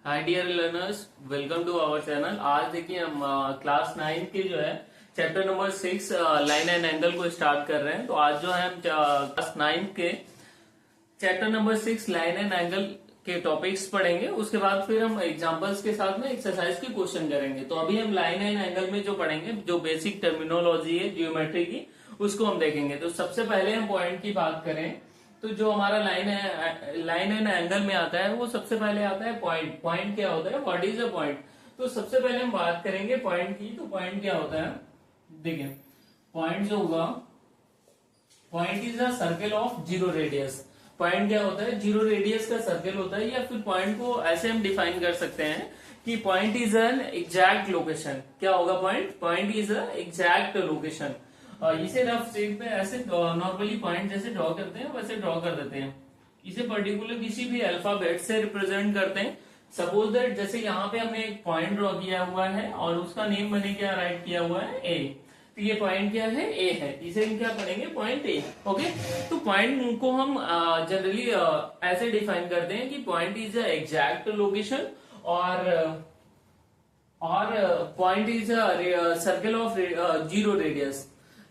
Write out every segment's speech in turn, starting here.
Hi dear learners, welcome to our channel. आज देखिए हम क्लास 9 के जो है chapter number 6 line and angle को स्टार्ट कर रहे हैं। तो आज जो है हम क्लास 9 के chapter number 6 line and angle के टॉपिक्स पढ़ेंगे। उसके बाद फिर हम एग्जांपल्स के साथ में एक्सरसाइज के क्वेश्चन करेंगे। तो अभी हम लाइन एंड एंगल में जो पढ़ेंगे, जो बेसिक टर्मिनोलॉजी है ज्योमेट्री की, उसको हम देखेंगे। तो सबसे पहले हम पॉइंट की बात करें तो जो हमारा लाइन एंड एंगल में आता है वो सबसे पहले आता है पॉइंट। पॉइंट क्या होता है? What is a point? तो सबसे पहले हम बात करेंगे पॉइंट की। तो पॉइंट क्या होता है? देखिए, पॉइंट जो होगा, point is a circle of zero radius. Point क्या होता है? जीरो रेडियस का सर्कल होता है। या फिर पॉइंट को ऐसे हम डिफाइन कर सकते हैं कि point is an exact location. क्या होगा point? Point is a exact location. इसे रफ शेप में ऐसे नॉर्मली पॉइंट जैसे ड्रॉ करते हैं वैसे ड्रॉ कर देते हैं। इसे पर्टिकुलर किसी भी अल्फाबेट से रिप्रेजेंट करते हैं। सपोज दैट जैसे यहाँ पे हमने एक पॉइंट ड्रॉ किया हुआ है और उसका नेम मैंने क्या राइट किया हुआ है? ए। तो ये पॉइंट क्या है? ए है। इसे हम क्या पढ़ेंगे? Point A. ओके। तो पॉइंट को हम जनरली ऐसे डिफाइन करते हैं कि point is a exact location और point is circle of zero radius.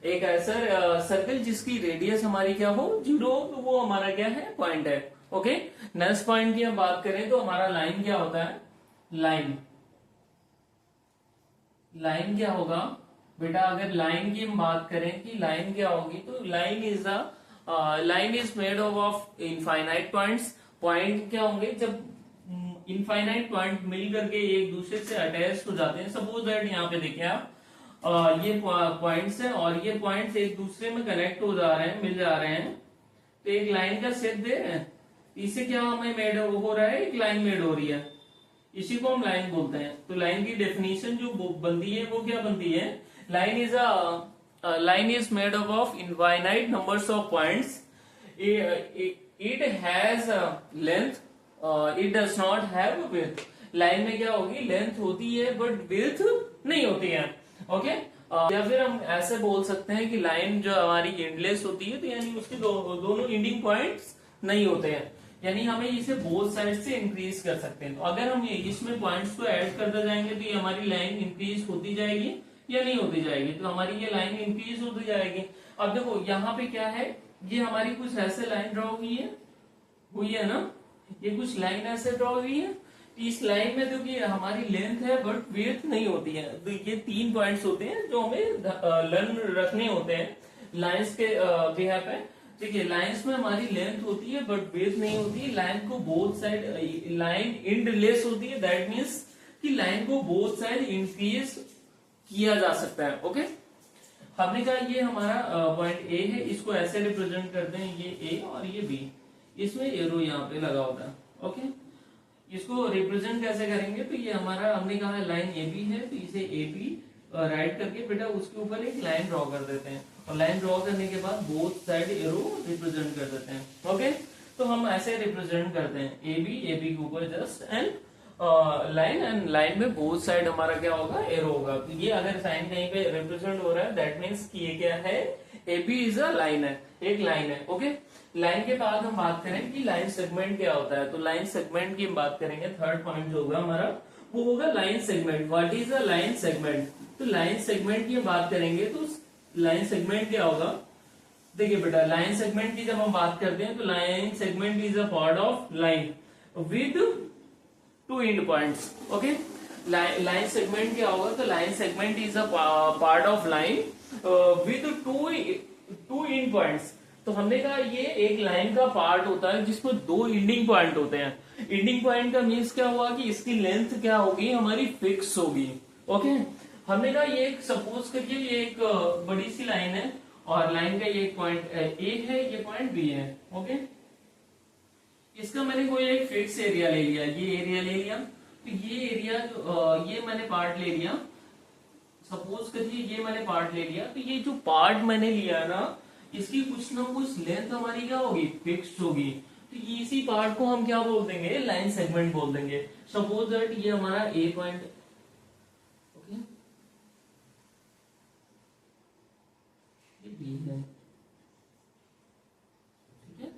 एक ऐसा सर्कल जिसकी रेडियस हमारी क्या हो? जीरो हो, तो वो हमारा क्या है? पॉइंट है। ओके। नेक्स्ट पॉइंट की हम बात करें तो हमारा लाइन क्या होता है? लाइन लाइन क्या होगा बेटा? अगर लाइन की हम बात करें कि लाइन क्या होगी, तो line is made of infinite points. Point क्या होंगे? जब इनफाइनाइट पॉइंट मिल करके एक दूसरे से अटैच हो जाते हैं। सपोज दैट यहाँ पे देखिए आप, ये पॉइंट्स हैं और ये पॉइंट्स एक दूसरे में कनेक्ट हो जा रहे हैं, मिल जा रहे हैं, तो एक लाइन का शेप दे रहे हैं। इससे क्या हमें मेड हो रहा है? एक लाइन मेड हो रही है। इसी को हम लाइन बोलते हैं। तो लाइन की डेफिनेशन जो बनती है वो क्या बनती है? Line is made up of infinite numbers of points. It has length, it does not have width. Line में क्या होगी? लेंथ होती है बट विड्थ नहीं होती है। ओके। या फिर हम ऐसे बोल सकते हैं कि लाइन जो हमारी एंडलेस होती है, तो यानी उसके दोनों एंडिंग पॉइंट्स नहीं होते हैं। यानी हमें इसे बोथ साइड से इंक्रीज कर सकते हैं। तो अगर हम ये इसमें पॉइंट्स को ऐड करते जाएंगे तो ये हमारी लाइन इंक्रीज होती जाएगी या नहीं होती जाएगी? तो हमारी ये लाइन इंक्रीज होती जाएगी। अब देखो यहाँ पे क्या है, ये हमारी कुछ ऐसे लाइन ड्रॉ हुई है ना, ये कुछ लाइन ऐसे ड्रॉ हुई है। इस लाइन में देखिए हमारी लेंथ है बट विड्थ नहीं होती है। तो ये 3 पॉइंट्स होते हैं जो हमें लर्न रखने होते हैं लाइंस के बिहाफ पे। देखिए, लाइंस में हमारी लेंथ होती है बट विड्थ नहीं होती है। लाइन को बोथ साइड, लाइन एंडलेस होती है। दैट मीन्स कि लाइन को बोथ साइड इंक्रीज किया जा सकता है। ओके। हमने कहा ये हमारा पॉइंट ए है, इसको ऐसे रिप्रेजेंट करते हैं, ये ए और ये बी, इसमें एरो यहाँ पे लगा होता है। ओके। इसको रिप्रेजेंट कैसे करेंगे? तो ये हमारा, हमने कहा लाइन ए बी है, तो इसे ए बी राइट करके बेटा उसके ऊपर एक लाइन ड्रॉ कर देते हैं और लाइन ड्रॉ करने के बाद बोथ साइड एरो रिप्रेजेंट कर देते हैं। ओके। तो हम ऐसे रिप्रेजेंट करते हैं ए बी के ऊपर just and line, and line में बोथ साइड हमारा क्या होगा? एरो होगा। तो ये अगर साइन कहीं पे रिप्रेजेंट हो रहा है, दैट मीन्स कि ये क्या है? A B is a line है, एक लाइन है। ओके। लाइन के बाद हम बात करें कि लाइन सेगमेंट क्या होता है। तो लाइन सेगमेंट की हम बात करेंगे। थर्ड पॉइंट जो होगा हमारा वो होगा line segment. What is a line segment? तो लाइन सेगमेंट की बात करेंगे तो लाइन सेगमेंट क्या होगा? देखिए बेटा, लाइन सेगमेंट की जब हम बात करते हैं तो line segment is a part of line with two and points. Okay. Line segment क्या होगा? तो line segment is a part of line with two and points. तो हमने कहा ये एक लाइन का पार्ट होता है जिसमें 2 एंडिंग पॉइंट होते हैं। एंडिंग पॉइंट का मीन्स क्या हुआ कि इसकी लेंथ क्या होगी? हमारी फिक्स होगी। ओके। हमने कहा ये एक, सपोज करिए ये एक बड़ी सी लाइन है और लाइन का ये एक पॉइंट ए है, ये पॉइंट बी है। ओके। इसका मैंने कोई एक फिक्स एरिया ले लिया, ये एरिया ले लिया। तो ये एरिया ये मैंने पार्ट ले लिया। सपोज करिए ये मैंने पार्ट ले लिया। तो ये जो पार्ट मैंने लिया ना, इसकी कुछ ना कुछ लेंथ हमारी क्या होगी? फिक्स्ड होगी। तो इसी पार्ट को हम क्या बोल देंगे? लाइन सेगमेंट बोल देंगे। सपोज दैट ये हमारा ए पॉइंट, ओके, ये बी है, ठीक है।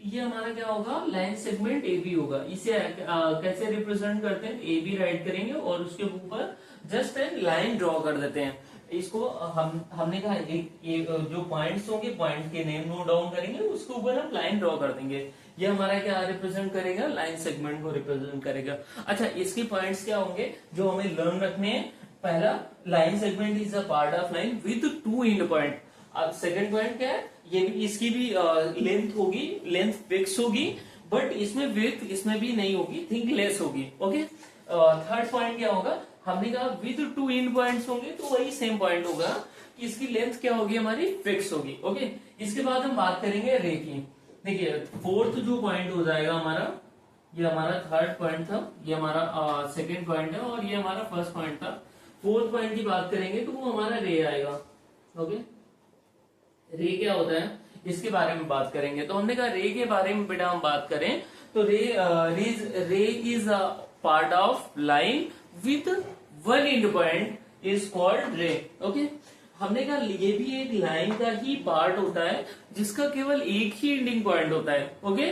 ये हमारा क्या होगा, लाइन सेगमेंट ए बी होगा। इसे कैसे रिप्रेजेंट करते हैं, ए बी राइट करेंगे और उसके ऊपर जस्ट एक लाइन ड्रॉ कर देते हैं। इसको हमने कहा एक जो पॉइंट्स होंगे, पॉइंट के नेम नोट डाउन करेंगे, उसके ऊपर हम लाइन ड्रॉ कर देंगे। ये हमारा क्या रिप्रेजेंट करेगा, लाइन सेगमेंट को रिप्रेजेंट करेगा। अच्छा, इसके पॉइंट्स क्या होंगे जो हमें लर्न रखने हैं। पहला, line segment is a part of line with two and point. अब सेकंड पॉइंट क्या है, ये भी इसकी भी लेंथ होगी, लेंथ फिक्स होगी, बट इसमें विड्थ इसमें भी नहीं होगी, थिंक लेस होगी। ओके, थर्ड पॉइंट क्या होगा, हमने कहा विद टू एंड पॉइंट्स होंगे तो वही सेम पॉइंट होगा कि इसकी लेंथ क्या होगी, हमारी फिक्स होगी। ओके, इसके बाद हम बात करेंगे रे की। देखिए, फोर्थ जो पॉइंट हो जाएगा हमारा, ये हमारा थर्ड पॉइंट था, ये हमारा सेकंड पॉइंट है और ये हमारा फर्स्ट पॉइंट था। फोर्थ पॉइंट की बात करेंगे तो वो हमारा रे आएगा। ओके, रे क्या होता है इसके बारे में बात करेंगे। तो हमने कहा रे के बारे में बेटा हम बात करें तो रे is a part of line with one and point is called रे। ओके, हमने कहा ये भी एक लाइन का ही पार्ट होता है जिसका केवल एक ही एंडिंग पॉइंट होता है। ओके,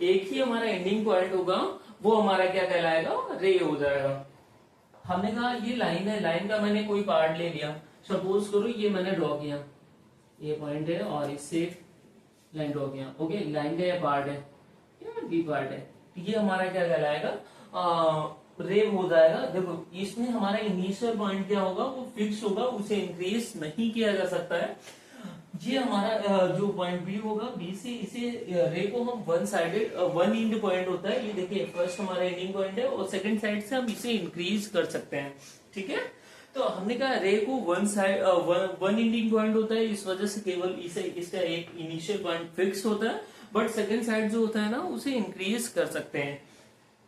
एक ही हमारा एंडिंग पॉइंट होगा, वो हमारा क्या कहलाएगा, रे हो जाएगा। हमने कहा ये लाइन है, लाइन का मैंने कोई पार्ट ले लिया, सपोज करो ये मैंने ड्रॉ किया, ये पॉइंट है और इससे लाइन ड्रॉ किया। ओके, लाइन का ये पार्ट है, क्या बी पार्ट है, तो ये हमारा क्या कहलाएगा, रे हो जाएगा। देखो, इसमें हमारा इनिशियल पॉइंट क्या होगा, वो फिक्स होगा, उसे इंक्रीज नहीं किया जा सकता है। ये हमारा जो पॉइंट बी होगा, बी से इसे रे को हम one sided one and point होता है, ये देखिए फर्स्ट हमारा एंडिंग पॉइंट है और सेकंड साइड से हम इसे इंक्रीज कर सकते हैं। ठीक है, तो हमने कहा रे को one side one ending point होता है, इस वजह से केवल इसे इसका एक इनिशियल पॉइंट फिक्स होता है, बट सेकंड साइड जो होता है ना उसे इंक्रीज कर सकते हैं।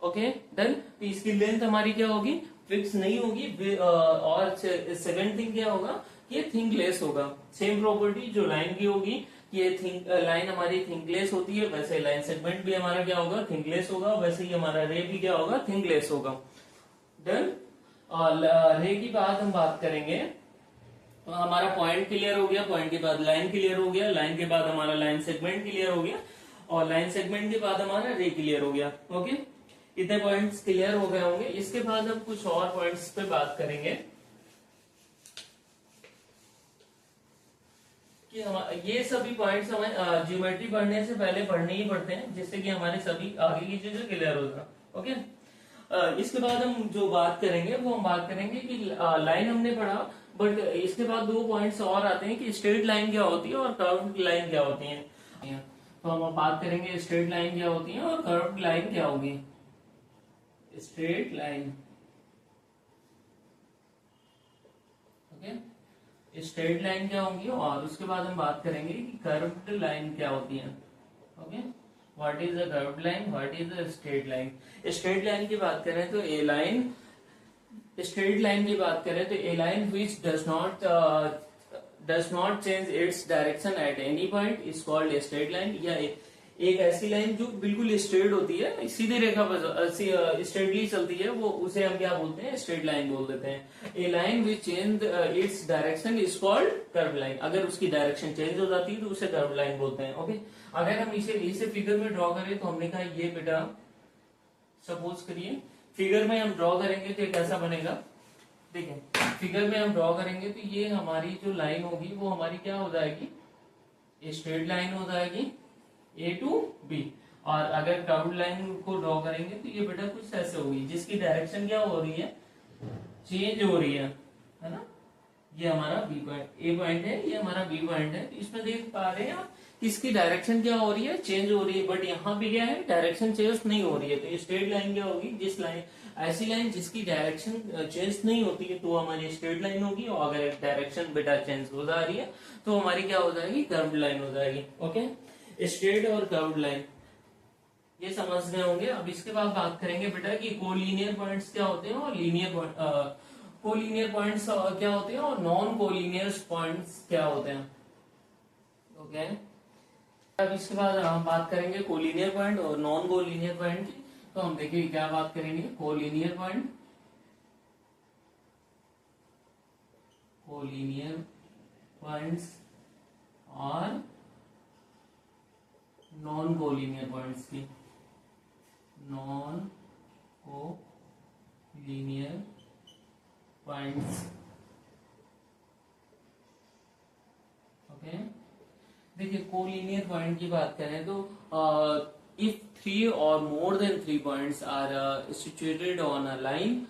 ओके डन, तो इसकी लेंथ हमारी क्या होगी, फिक्स नहीं होगी। और सेकंड थिंग क्या होगा, ये थिंकलेस होगा। सेम प्रॉपर्टी जो लाइन की होगी, ये लाइन हमारी थिंकलेस होती है, वैसे लाइन सेगमेंट भी हमारा क्या होगा, थिंकलेस होगा, वैसे ही हमारा रे भी क्या होगा, थिंकलेस होगा। डन, और रे की बात हम बात करेंगे तो हमारा पॉइंट क्लियर हो गया, पॉइंट के बाद लाइन क्लियर हो गया, लाइन के बाद हमारा लाइन सेगमेंट क्लियर हो गया और लाइन सेगमेंट के बाद हमारा रे क्लियर हो गया। ओके, इतने पॉइंट्स क्लियर हो गए होंगे। इसके बाद हम कुछ और पॉइंट्स पे बात करेंगे कि ये सभी पॉइंट्स हमें ज्योमेट्री पढ़ने से पहले पढ़ने ही पड़ते हैं, जिससे कि हमारे सभी आगे की चीजें क्लियर हो जाए। ओके, इसके बाद हम जो बात करेंगे वो हम बात करेंगे कि लाइन हमने पढ़ा, बट इसके बाद दो पॉइंट्स और आते हैं कि स्ट्रेट लाइन क्या होती है और कर्व्ड लाइन क्या होती है। तो हम बात करेंगे स्ट्रेट लाइन क्या होती है और कर्व्ड लाइन क्या होगी। Straight line, okay, straight line क्या होंगी और उसके बाद हम बात करेंगे कि कर्व्ड लाइन क्या होती है। Okay, what is a curved line, what is a straight line. Straight line की बात करें तो ए लाइन, स्ट्रेट लाइन की बात करें तो a line which does not change its direction at any point is called a straight line. या एक ऐसी लाइन जो बिल्कुल स्ट्रेट होती है, सीधी रेखा पर स्ट्रेटली चलती है, वो उसे हम क्या बोलते हैं, स्ट्रेट लाइन बोल देते हैं। A line which change its direction is called curve line. अगर उसकी डायरेक्शन चेंज हो जाती है तो उसे कर्व लाइन बोलते हैं। ओके, अगर हम इसे फिगर में ड्रॉ करें तो हमने कहा ये बेटा सपोज करिए फिगर में हम ड्रॉ करेंगे तो कैसा बनेगा। देखिए, फिगर में हम ड्रॉ करेंगे तो ये हमारी जो लाइन होगी वो हमारी क्या हो जाएगी, स्ट्रेट लाइन हो जाएगी ए टू बी। और अगर कर्व्ड लाइन को ड्रॉ करेंगे तो ये बेटा कुछ ऐसे होगी, जिसकी डायरेक्शन क्या हो रही है, चेंज हो रही है ना। ये हमारा बी पॉइंट, ए पॉइंट है, ये हमारा बी पॉइंट है। तो इसमें देख पा रहे हैं आप इसकी डायरेक्शन क्या हो रही है, चेंज हो रही है, बट यहाँ भी क्या है, डायरेक्शन चेंज नहीं हो रही है। तो स्ट्रेट लाइन क्या होगी, जिस लाइन ऐसी लाइन जिसकी डायरेक्शन चेंज नहीं होती है तो हमारी स्ट्रेट लाइन होगी, और अगर डायरेक्शन बेटा चेंज हो जा रही है तो हमारी क्या हो जाएगी, कर्व्ड लाइन हो जाएगी। ओके, स्ट्रेट और कर्व्ड लाइन ये समझ गए होंगे। अब इसके बाद बात करेंगे बेटा कि कोलिनियर पॉइंट्स क्या होते हैं और लीनियर कोलिनियर पॉइंट्स क्या होते हैं और नॉन कोलिनियर पॉइंट्स क्या होते हैं। ओके, अब इसके बाद हम बात करेंगे कोलिनियर पॉइंट और नॉन कोलिनियर पॉइंट की। तो हम देखिए क्या बात करेंगे, कोलिनियर पॉइंट, कोलिनियर पॉइंट्स और नॉन कोलिनियर पॉइंट्स की, नॉन कोलिनियर पॉइंट्स। ओके, देखिए कोलिनियर पॉइंट की बात करें तो if 3 or more than 3 points are situated on a line,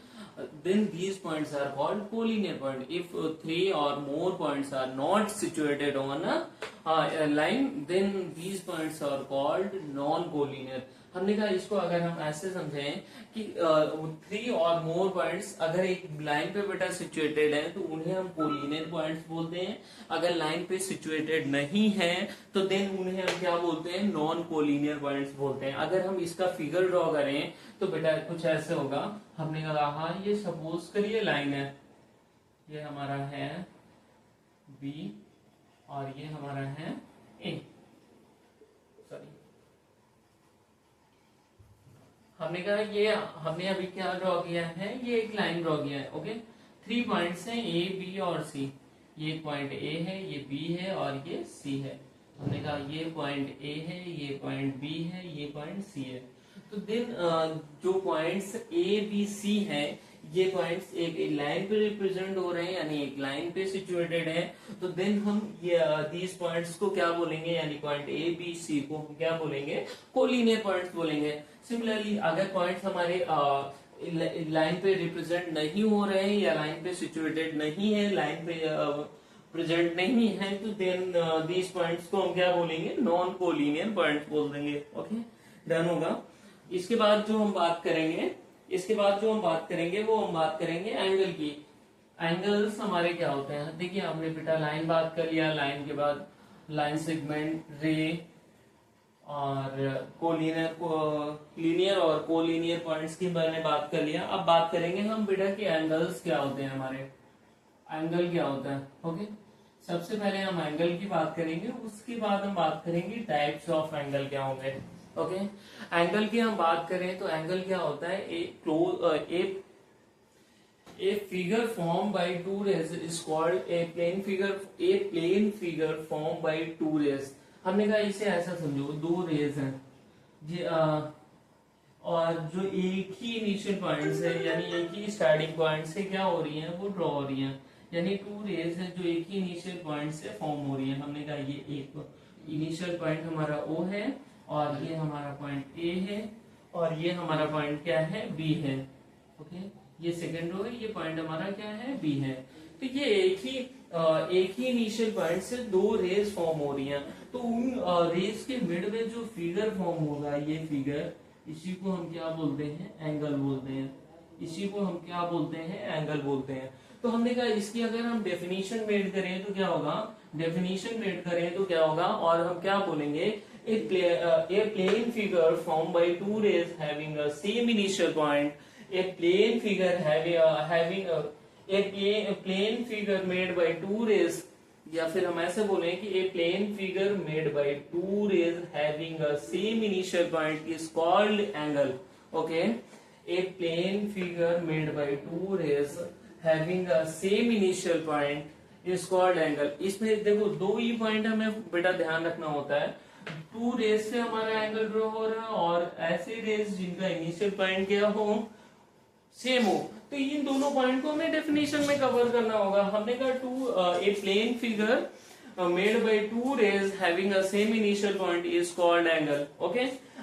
then these points are called collinear point. If 3 or more points are not situated on a line, then these points are called non-collinear. हमने कहा इसको अगर हम ऐसे समझें कि 3 और more points अगर एक लाइन पे बेटा सिचुएटेड है तो उन्हें हम कोलिनियर पॉइंट्स बोलते हैं। अगर लाइन पे सिचुएटेड नहीं है तो देन उन्हें हम क्या बोलते हैं, नॉन कोलिनियर पॉइंट्स बोलते हैं। अगर हम इसका फिगर ड्रॉ करें तो बेटा कुछ ऐसे होगा। हमने कहा हाँ ये सपोज करिए लाइन है, ये हमारा है बी और ये हमारा है ए, सॉरी हमने कहा ये हमने अभी क्या ड्रॉ किया है, ये एक लाइन ड्रॉ किया है। ओके, 3 पॉइंट्स हैं ए बी और सी। ये पॉइंट ए है, ये बी है और ये सी है। हमने कहा ये पॉइंट ए है, ये पॉइंट बी है, ये पॉइंट सी है। तो देन जो पॉइंट्स ए बी सी हैं ये पॉइंट्स एक लाइन पे रिप्रेजेंट हो रहे हैं, यानी एक लाइन पे सिचुएटेड है। तो देन हम ये दीज पॉइंट्स को क्या बोलेंगे, यानी पॉइंट ए बी सी को हम क्या बोलेंगे, कोलिनियर पॉइंट्स बोलेंगे। सिमिलरली अगर पॉइंट्स हमारे लाइन पे रिप्रेजेंट नहीं हो रहे हैं या लाइन पे सिचुएटेड नहीं है, लाइन पे प्रेजेंट नहीं है, तो देन दीज पॉइंट्स को हम क्या बोलेंगे, नॉन कोलिनियर पॉइंट्स बोल देंगे। ओके, डन होगा। इसके बाद जो हम बात करेंगे वो हम बात करेंगे एंगल की। एंगल्स हमारे क्या होते हैं, देखिए हमने बेटा लाइन बात कर लिया, लाइन के बाद लाइन सेगमेंट, रे और लीनियर और कोलिनियर पॉइंट्स की मैंने बात कर लिया। अब बात करेंगे हम बेटा कि एंगल्स क्या होते हैं, हमारे एंगल क्या होता है। ओके, सबसे पहले हम एंगल की बात करेंगे, उसके बाद हम बात करेंगे टाइप्स ऑफ एंगल क्या होंगे। ओके, एंगल की हम बात करें तो एंगल क्या होता है, a figure form by two rays is called a plane figure form by two rays. हमने कहा इसे ऐसा समझो, दो रेज हैं और जो एक ही इनिशियल पॉइंट से यानी एक ही स्टार्टिंग पॉइंट से क्या हो रही है, वो ड्रॉ हो रही है। यानी टू रेज है जो एक ही इनिशियल पॉइंट से फॉर्म हो रही है। हमने कहा ये एक इनिशियल पॉइंट हमारा ओ है और ये हमारा पॉइंट ए है और ये हमारा पॉइंट क्या है, बी है। ओके, ये सेकंड रो है, ये पॉइंट हमारा क्या है, बी है। तो ये एक ही इनिशियल पॉइंट से दो रेज फॉर्म हो रही हैं। तो उन रेज के मिड में जो फिगर फॉर्म होगा, ये फिगर, इसी को हम क्या बोलते हैं, एंगल बोलते हैं। इसी को हम क्या बोलते हैं, एंगल बोलते हैं। तो हमने कहा इसकी अगर हम डेफिनेशन मेड करें तो क्या होगा, और हम क्या बोलेंगे, a plane figure formed by two rays having a same initial point, a plane figure having a plane figure made by two rays, या फिर हम ऐसे बोले कि a plane figure made by two rays having a same initial point is called angle. Okay, a plane figure made by two rays having a same initial point is called angle. इसमें देखो दो ही point हमें बेटा ध्यान रखना होता है, to raise से हमारा एंगल ड्रॉ हो रहा है और ऐसे रेज जिनका इनिशियल पॉइंट क्या हो, सेम हो। तो इन दोनों पॉइंट को हमें डेफिनेशन में कवर करना होगा। हमने कहा a plane figure made by two rays having a same initial point is called angle. Okay,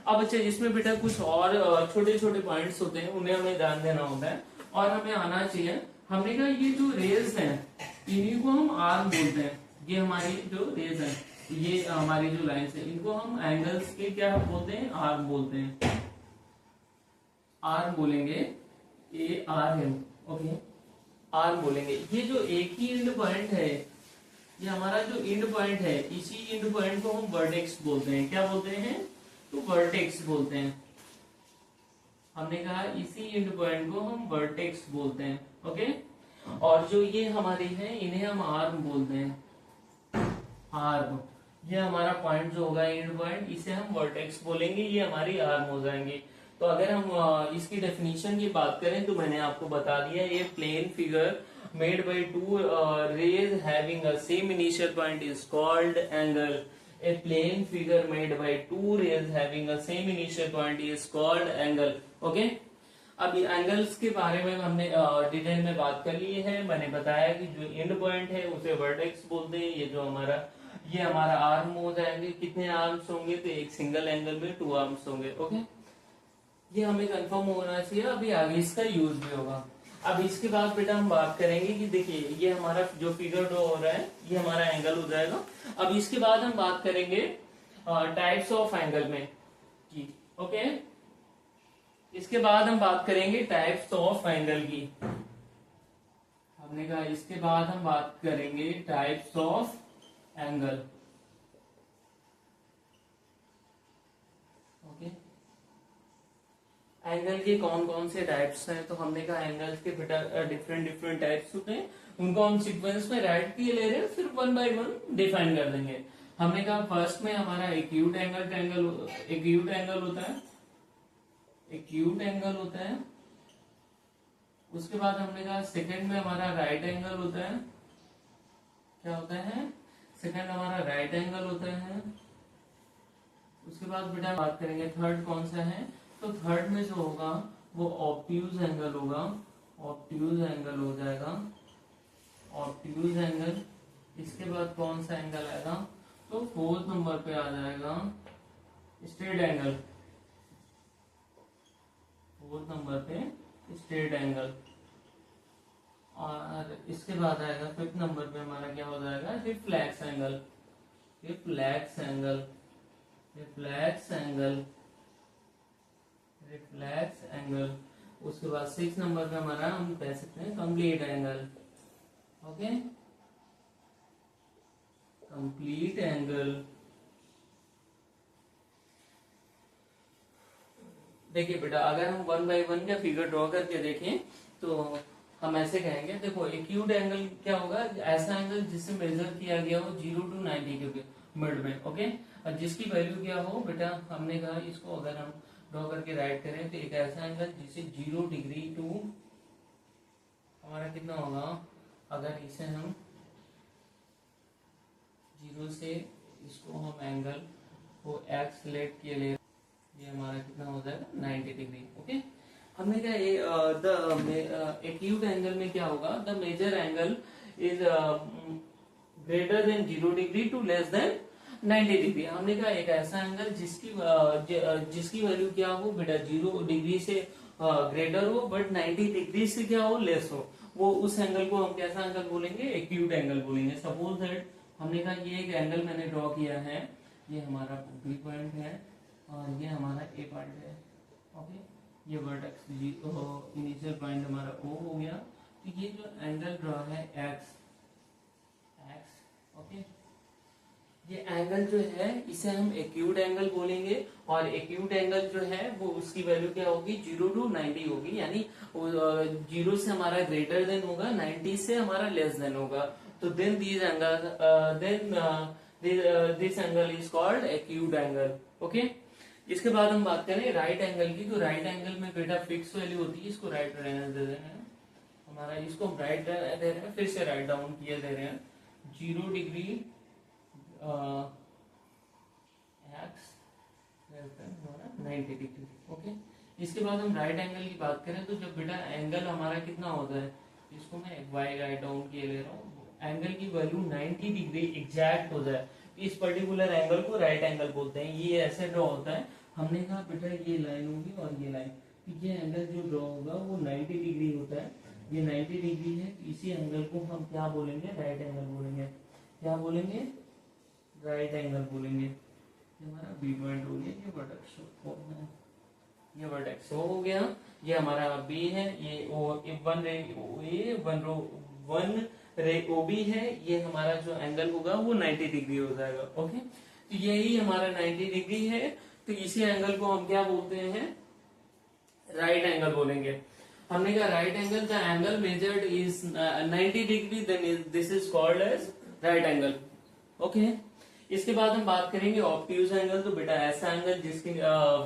अब अच्छा इसमें बेटा कुछ और छोटे छोटे पॉइंट्स होते हैं, उन्हें हमें ध्यान देना होता है और हमें आना चाहिए। हमने कहा ये जो रेज हैं इन्हीं को हम आर्म बोलते हैं। ये हमारी जो रेज है, ये हमारी जो लाइन्स है, इनको हम एंगल्स के क्या बोलते हैं, आर्म बोलते हैं। आर्म बोलेंगे, A R M. Okay, arm बोलेंगे। ये जो एक ही एंड पॉइंट है, ये हमारा जो एंड पॉइंट है, इसी एंड पॉइंट को हम वर्टेक्स बोलते हैं। क्या बोलते हैं, तो वर्टेक्स बोलते हैं। हमने कहा इसी एंड पॉइंट को हम वर्टेक्स बोलते हैं। ओके, और जो ये हमारी है इन्हें हम आर्म बोलते हैं। आर्म, ये हमारा पॉइंट जो होगा एंड पॉइंट, इसे हम वर्टेक्स बोलेंगे, ये हमारी आर्म हो जाएंगे। तो अगर हम इसकी डेफिनेशन की बात करें तो मैंने आपको बता दिया, ये plane figure made by two rays having a same initial point is called angle. A plane figure made by two rays having a same initial point is called angle. Okay? अब एंगल्स के बारे में हमने detail में बात कर ली है। मैंने बताया कि जो एंड पॉइंट है उसे वर्टेक्स बोलते हैं। ये हमारा आर्म हो जाएंगे। कितने आर्म्स होंगे? तो एक सिंगल एंगल में 2 आर्म्स होंगे। ओके, ये हमें कंफर्म होना चाहिए। अभी आगे इसका यूज भी होगा। अब इसके बाद बेटा हम बात करेंगे कि देखिए ये हमारा जो फिगर ड्रॉ हो रहा है ये हमारा एंगल हो जाएगा। अब इसके बाद हम बात करेंगे टाइप्स ऑफ एंगल में की। ओके, इसके बाद हम बात करेंगे टाइप्स ऑफ एंगल की। हमने कहा इसके बाद हम बात करेंगे types of angle. Okay, angle के कौन कौन से टाइप्स हैं? तो हमने कहा एंगल्स के बेटा डिफरेंट टाइप्स होते हैं। उनको हम सीक्वेंस में राइट किए ले रहे हैं, फिर 1 बाय 1 डिफाइन कर देंगे। हमने कहा फर्स्ट में हमारा एक्यूट एंगल होता है। एक्यूट एंगल होता है। उसके बाद हमने कहा सेकंड में हमारा राइट एंगल होता है। क्या होता है? सेकंड हमारा राइट एंगल होता है। उसके बाद बेटा बात करेंगे थर्ड कौन सा है? तो थर्ड में जो होगा वो ऑब्ट्यूज एंगल होगा। ऑब्ट्यूज एंगल हो जाएगा, ऑब्ट्यूज एंगल। इसके बाद कौन सा एंगल आएगा? तो फोर्थ नंबर पे आ जाएगा स्ट्रेट एंगल। फोर्थ नंबर पे स्ट्रेट एंगल। और इसके बाद आएगा फिफ्थ नंबर पे हमारा क्या हो जाएगा? Reflex angle. Reflex angle, reflex angle, reflex angle. उसके बाद 6 नंबर पे हमारा हम कह सकते हैं complete angle. Okay, complete angle. देखिए बेटा अगर हम 1 बाय 1 का फिगर ड्रॉ करके देखें तो हम ऐसे कहेंगे। देखो एक्यूट एंगल क्या होगा? ऐसा एंगल जिससे मेजर किया गया हो 0 to 90 के मिड में। ओके, और जिसकी वैल्यू क्या हो बेटा? हमने कहा इसको अगर हम ड्रॉ करके राइट करें तो एक ऐसा एंगल जिसे 0 डिग्री टू हमारा कितना होगा? अगर इसे हम 0 से इसको हम एंगल को एक्स सिलेक्ट किए ले, ये हमारा कितना हो जाएगा? 90 डिग्री। ओके, हमने क्या ये द एक्यूट एंगल में क्या होगा? The major angle is greater than 0 degree to less than 90 degree. हमने कहा एक ऐसा एंगल जिसकी वैल्यू क्या हो बेटा? 0 डिग्री से ग्रेटर हो बट 90 डिग्री से क्या हो? लेस हो। वो उस एंगल को हम कैसा एंगल बोलेंगे? एक्यूट एंगल बोलेंगे। सपोज दैट हमने कहा ये एक एंगल मैंने ड्रॉ किया है। ये हमारा बी पॉइंट है और ये हमारा ए पॉइंट है। ओके, ये वर्टेक्स इनिशियल पॉइंट हमारा ओ हो गया। तो ये जो एंगल ड्रॉ है एक्स। ओके, ये एंगल जो है इसे हम एक्यूट एंगल बोलेंगे। और एक्यूट एंगल जो है वो उसकी वैल्यू क्या होगी? 0 to 90 होगी। यानी 0 से हमारा ग्रेटर देन होगा, 90 से हमारा लेस देन होगा। तो then this angle is called acute angle. Okay, इसके बाद हम बात करें राइट एंगल की। तो राइट एंगल में बेटा फिक्स वैल्यू होती है। इसको राइट रहने दे रहे हैं हमारा, इसको हम राइट दे रहे हैं, फिर से राइट डाउन किए दे रहे हैं 0 डिग्री एक्स 90 डिग्री। ओके, इसके बाद हम राइट एंगल की बात करें तो जब बेटा एंगल हमारा कितना होता है? इसको मैं वाई राइट डाउन किए ले रहा हूँ। एंगल की वैल्यू 90 डिग्री एग्जैक्ट हो जाए, इस पर्टिकुलर एंगल को राइट एंगल बोलते हैं। ये ऐसे ड्रॉ होता है। हमने कहा बेटा ये लाइन होगी और ये लाइन, ये एंगल जो ड्रॉ होगा वो 90 डिग्री होता है। ये 90 डिग्री है। इसी एंगल को हम क्या बोलेंगे? राइट एंगल बोलेंगे। क्या बोलेंगे? राइट एंगल बोलेंगे। ये हमारा बी पॉइंट हो गया, ये वर्टेक्स है, ये वर्टेक्स हो गया। ये हमारा बी है, ये वन रे ओ बी है। ये हमारा जो एंगल होगा वो 90 डिग्री हो जाएगा। ओके, तो यही हमारा 90 डिग्री है। तो इसी एंगल को हम क्या बोलते हैं? राइट एंगल बोलेंगे। हमने कहा right angle the angle measured is 90 degree, then this is called as right angle. Okay, इसके बाद हम बात करेंगे ऑब्ट्यूज एंगल। तो बेटा ऐसा एंगल जिसकी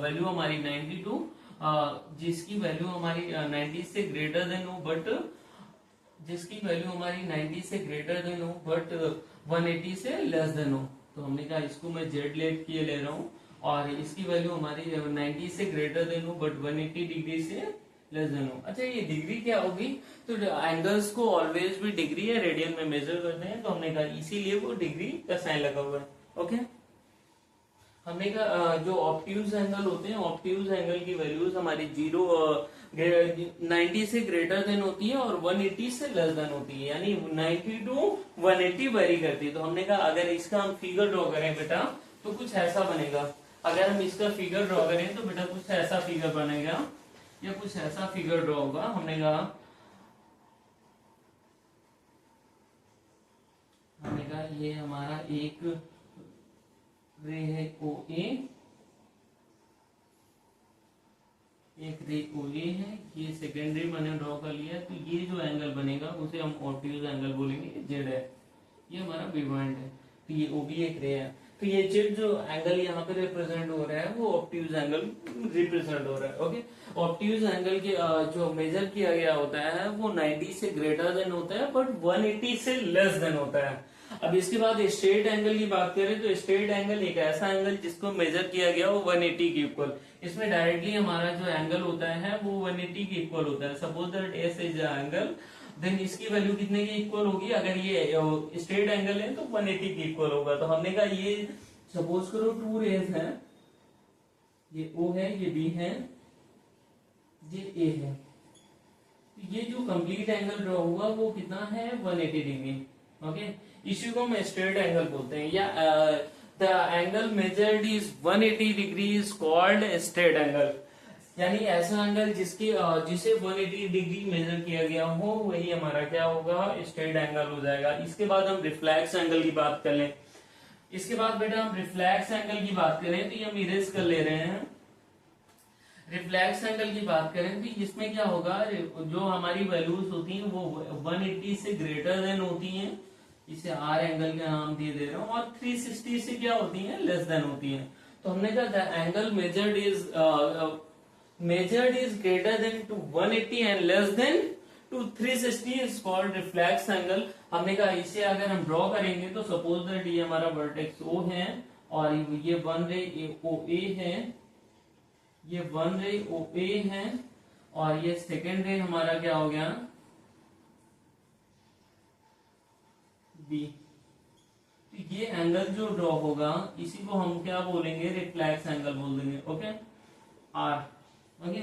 वैल्यू हमारी 92 जिसकी वैल्यू हमारी 90 से ग्रेटर देन हो बट जिसकी वैल्यू हमारी 90 से ग्रेटर देन हो बट 180 से लेस देन हो। तो हमने कहा इसको मैं जेड लेट किए ले रहा हूँ और इसकी वैल्यू हमारी 90 से ग्रेटर देन हो बट 180 डिग्री से लेस देन हो। अच्छा ये डिग्री क्या होगी, तो एंगल्स को ऑलवेज भी डिग्री या रेडियन में मेजर करते हैं, तो हमने कहा इसीलिए वो डिग्री का साइन लगा हुआ है। ओके, हमने कहा जो ऑब्ट्यूज एंगल होते हैं, ऑब्ट्यूज एंगल की वैल्यूज हमारी 90 से ग्रेटर देन होती है और 180 से लेस देन होती है, यानी 90 टू 180 वेरी करती है। तो हमने कहा अगर इसका हम फिगर ड्रॉ करें बेटा तो कुछ ऐसा बनेगा। अगर हम इसका फिगर ड्रॉ करें तो बेटा कुछ ऐसा फिगर बनेगा या कुछ ऐसा फिगर ड्रॉ होगा। हमने कहा ये हमारा एक रे है ओ ए, एक रे ओ ए है, ये सेकेंडरी मैंने ड्रॉ कर लिया। तो ये जो एंगल बनेगा उसे हम ऑब्ट्यूज एंगल बोलेंगे, जेड है, ये हमारा बी पॉइंट है। तो ये ओ भी एक रे है, तो ये जेड जो एंगल यहाँ पे रिप्रेजेंट हो रहा है वो ऑब्ट्यूज एंगल रिप्रेजेंट हो रहा है। ओके, ऑब्ट्यूज एंगल के जो मेजर किया गया होता है वो 90 से ग्रेटर देन होता है बट 180 से लेस देन होता है। अब इसके बाद स्ट्रेट एंगल की बात करें तो स्ट्रेट एंगल एक ऐसा एंगल जिसको मेजर किया गया वो 180 के इक्वल। इसमें डायरेक्टली हमारा जो एंगल होता है वो 180 के इक्वल होता है। Suppose that S is angle, then इसकी वैल्यू कितने की इक्वल होगी, अगर ये स्ट्रेट एंगल है तो 180 की इक्वल होगा। तो हमने कहा ये सपोज करो टू रेज है, ये O है, ये B है, ये A है। तो ये जो कंप्लीट एंगल ड्रॉ हुआ वो कितना है 180 डिग्री। ओके, इसी को हम स्ट्रेट एंगल बोलते हैं, या the angle measured is 180 degree is called straight angle, यानी ऐसा एंगल जिसे 180 डिग्री मेजर किया गया हो वही हमारा क्या होगा, स्ट्रेट एंगल हो जाएगा। इसके बाद हम रिफ्लेक्स एंगल की बात कर लें। इसके बाद बेटा हम रिफ्लेक्स एंगल की बात करें तो ये हम इरेज कर ले रहे हैं। रिफ्लेक्स एंगल की बात करें तो इसमें क्या होगा, जो हमारी वैल्यूज होती हैं वो 180 से ग्रेटर देन होती हैं, इसे आर एंगल का नाम दे दे रहा हूं, और 360 से क्या होती हैं, लेस देन होती हैं। तो हमने कहा angle measured is greater than to 180 and less than to 360 is called reflex angle। हमने कहा इसे अगर हम ड्रॉ करेंगे तो सपोज दैट ये हमारा वर्टेक्स O है और ये बन रही OA है, ये बन रही OA है, और ये सेकेंड रे हमारा क्या हो गया B। तो ये एंगल जो ड्रॉ होगा इसी को हम क्या बोलेंगे, रिफ्लेक्स एंगल बोल देंगे। Okay, R। ओके,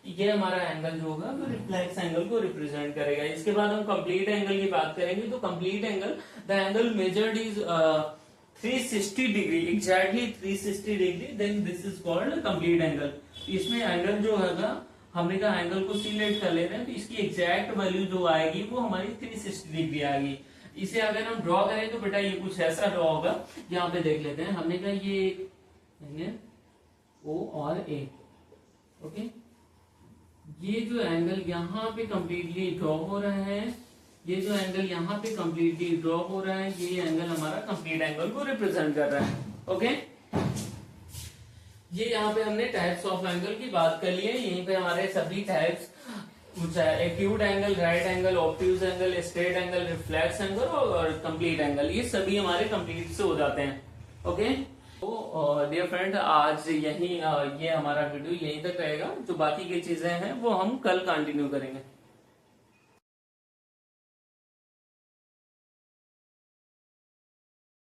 ये हमारा एंगल जो होगा वो रिफ्लेक्स एंगल को रिप्रेजेंट करेगा। इसके बाद हम कंप्लीट एंगल की बात करेंगे तो complete angle, the angle measured is 360 degree, exactly 360 degree, then this is called complete angle. इसमें एंगल जो होगा, हमने कहा एंगल को सिलेक्ट कर ले रहे हैं तो इसकी एग्जैक्ट वैल्यू जो आएगी वो हमारी 360 डिग्री आएगी। इसे अगर हम ड्रॉ करें तो बेटा ये कुछ ऐसा ड्रॉ होगा, यहाँ पे देख लेते हैं। हमने कहा ये O और A। ओके, ये जो एंगल यहाँ पे कंप्लीटली ड्रॉ हो रहा है, ये जो एंगल यहाँ पे कंप्लीटली ड्रॉ हो रहा है, ये एंगल हमारा कंप्लीट एंगल को रिप्रेजेंट कर रहा है। ओके, ये यहाँ पे हमने टाइप्स ऑफ एंगल की बात कर ली है। यहीं पे हमारे सभी types, acute angle, right angle, obtuse angle, straight angle, reflex angle और कंप्लीट एंगल, ये सभी हमारे कंप्लीट से हो जाते हैं। ओके, तो डियर फ्रेंड आज यही ये हमारा वीडियो यहीं तक रहेगा। जो बाकी की चीजें हैं वो हम कल कंटिन्यू करेंगे।